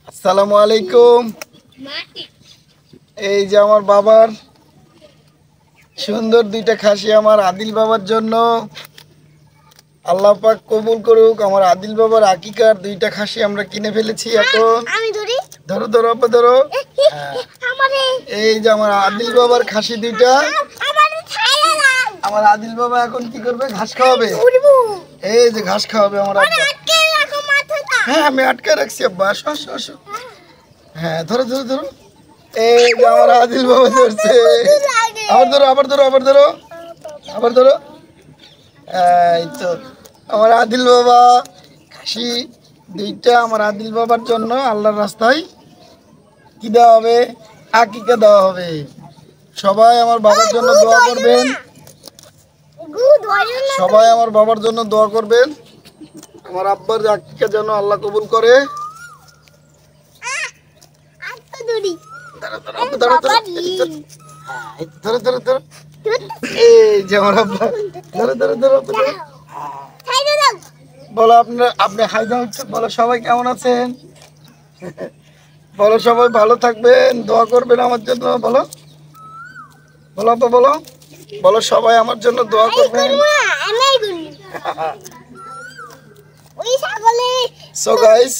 আসসালামু আলাইকুম। এই যে আমার বাবার সুন্দর দুইটা খাসি আমার আদিল বাবার জন্য। আল্লাহ পাক কবুল করুক। আমার আদিল বাবার আকিকার দুইটা খাসি আমরা কিনে ফেলেছি। এখন ধরো ধরো আপা ধরো। এই যে আমার আদিল বাবার খাসি দুইটা। আমার আদিল বাবা এখন কি করবে? ঘাস খাওয়াবে। এই যে ঘাস খাওয়াবে আমার আব্বা। হ্যাঁ আমি আটকে রাখছি আব্বা। আসো আসো আসো। হ্যাঁ ধরো ধরো ধরো। এই যে আমার আদিল বাবা ধরছে। আবার ধরো আবার ধরো আবার ধরো আবার ধরো। এই তো আমার আদিল বাবা খাসি দুইটা আমার আদিল বাবার জন্য আল্লাহর রাস্তায় কি দেওয়া হবে? আকিকা দেওয়া হবে। সবাই আমার বাবার জন্য দোয়া করবেন। সবাই আমার বাবার জন্য দোয়া করবেন। আমার আব্বার আকিকা যেন আল্লাহ কবুল করে। ধরো ধরো ধরো। এই যে আমার আব্বা। ধরো ধরো ধরো ধরো। বলো আপনার আপনি হায়দা হচ্ছে। বলো সবাই কেমন আছেন? বলো সবাই ভালো থাকবেন, দোয়া করবেন আমার জন্য। বলো বলো তো বলো। বলো সবাই আমার জন্য দোয়া করবেন। সো গাইস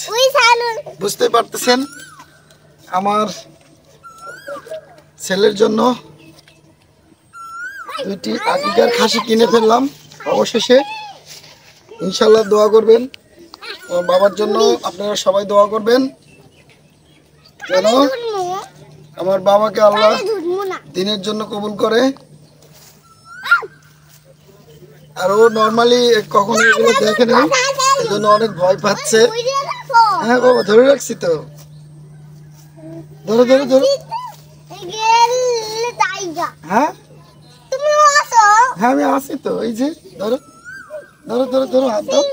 বুঝতে পারতেছেন আমার ছেলের জন্য দুইটি আকিকার খাসি কিনে ফেললাম। অবশেষে ইনশাল্লাহ দোয়া করবেন আমার বাবার জন্য। আপনারা সবাই দোয়া করবেন যেন আমার বাবাকে আল্লাহ দিনের জন্য কবুল করে। আর ও নর্মালি কখনো এগুলো দেখে না, এজন্য অনেক ভয় পাচ্ছে। হ্যাঁ বাবা ধরে রাখছি তো। ধরো ধরো ধরো। হ্যাঁ হ্যাঁ আমি আসি তো। এই যে ধরো ধরো ধরো ধরো। হাত দাও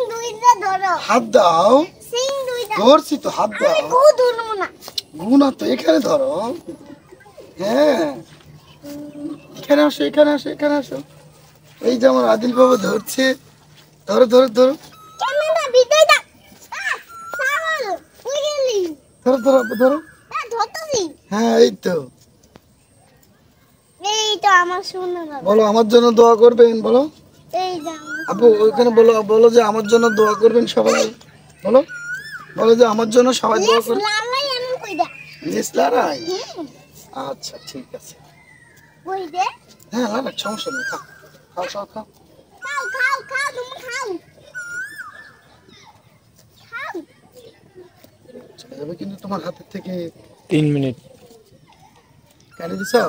হাত দাও। ধরছি তো হাত দাও। গুনা তো এখানে ধরো। হ্যাঁ এখানে আসো এখানে আসো এখানে আসো। এই যে আমার আদিল বাবা ধরছে। ধরো ধরো ধরো ধরো ধরো আপু, ধরো। হ্যাঁ এই তো। বলো আমার জন্য দোয়া করবেন। বলো আপু ওইখানে বলো বলো যে আমার জন্য দোয়া করবেন সবাই। বলো বলো যে আমার জন্য সবাই দোয়া করবেন। নিসলারাই। আচ্ছা ঠিক আছে। হ্যাঁ না না সমস্যা নেই। খাও খাও খাও খাও। চলে যাবে কিন্তু তোমার হাতের থেকে। 3 মিনিট। কেটে দিছো?